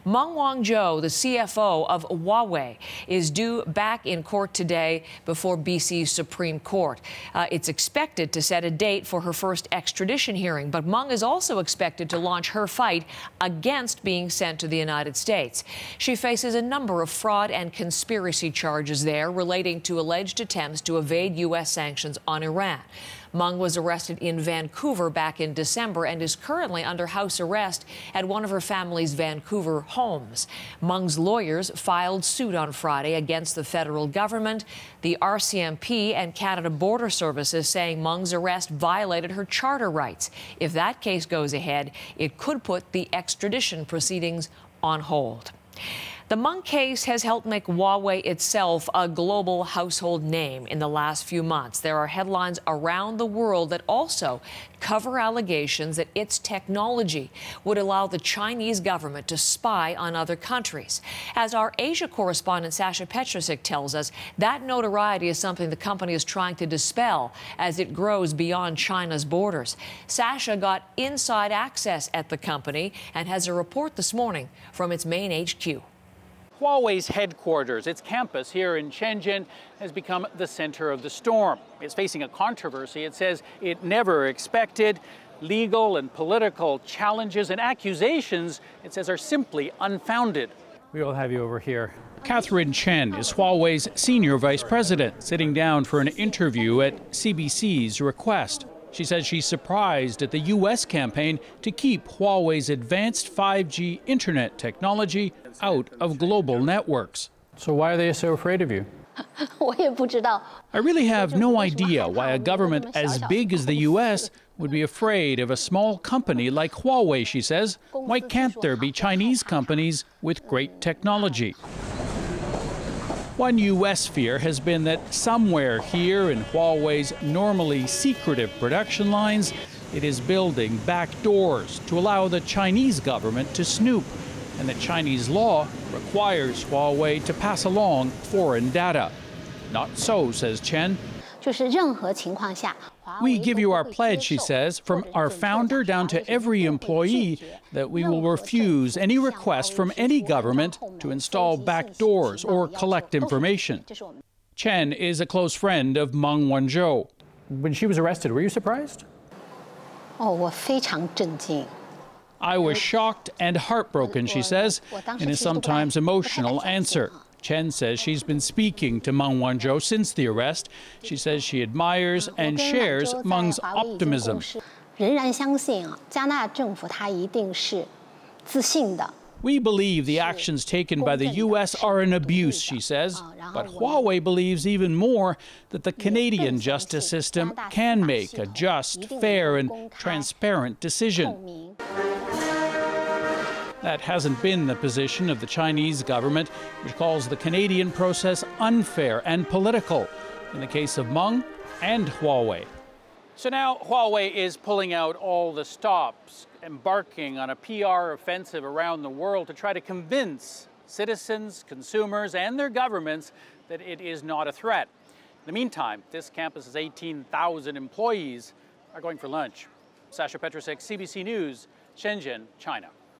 Meng Wanzhou, the CFO of Huawei, is due back in court today before BC's Supreme Court. It's expected to set a date for her first extradition hearing, but Meng is also expected to launch her fight against being sent to the United States. She faces a number of fraud and conspiracy charges there relating to alleged attempts to evade U.S. sanctions on Iran. Meng was arrested in Vancouver back in December and is currently under house arrest at one of her family's Vancouver homes. Meng's lawyers filed suit on Friday against the federal government, the RCMP and Canada Border Services, saying Meng's arrest violated her charter rights. If that case goes ahead, it could put the extradition proceedings on hold. The Meng case has helped make Huawei itself a global household name in the last few months. There are headlines around the world that also cover allegations that its technology would allow the Chinese government to spy on other countries. As our Asia correspondent Saša Petricic tells us, that notoriety is something the company is trying to dispel as it grows beyond China's borders. Saša got inside access at the company and has a report this morning from its main HQ. Huawei's headquarters, its campus here in Shenzhen, has become the center of the storm. It's facing a controversy it says it never expected. Legal and political challenges and accusations it says are simply unfounded. We will have you over here. Catherine Chen is Huawei's senior vice president, sitting down for an interview at CBC's request. She says she's surprised at the U.S. campaign to keep Huawei's advanced 5G internet technology out of global networks. So why are they so afraid of you? I really have no idea why a government as big as the U.S. would be afraid of a small company like Huawei, she says. Why can't there be Chinese companies with great technology? One U.S. fear has been that somewhere here in Huawei's normally secretive production lines, it is building back doors to allow the Chinese government to snoop, and that Chinese law requires Huawei to pass along foreign data. Not so, says Chen. We give you our pledge, she says, from our founder down to every employee, that we will refuse any request from any government to install back doors or collect information. Chen is a close friend of Meng Wanzhou. When she was arrested, were you surprised? I was shocked and heartbroken, she says, in a sometimes emotional answer. Chen says she's been speaking to Meng Wanzhou since the arrest. She says she admires and shares Meng's optimism. We believe the actions taken by the U.S. are an abuse, she says. But Huawei believes even more that the Canadian justice system can make a just, fair, and transparent decision. That hasn't been the position of the Chinese government, which calls the Canadian process unfair and political, in the case of Meng and Huawei. So now Huawei is pulling out all the stops, embarking on a PR offensive around the world to try to convince citizens, consumers, and their governments that it is not a threat. In the meantime, this campus's 18,000 employees are going for lunch. Saša Petricic, CBC News, Shenzhen, China.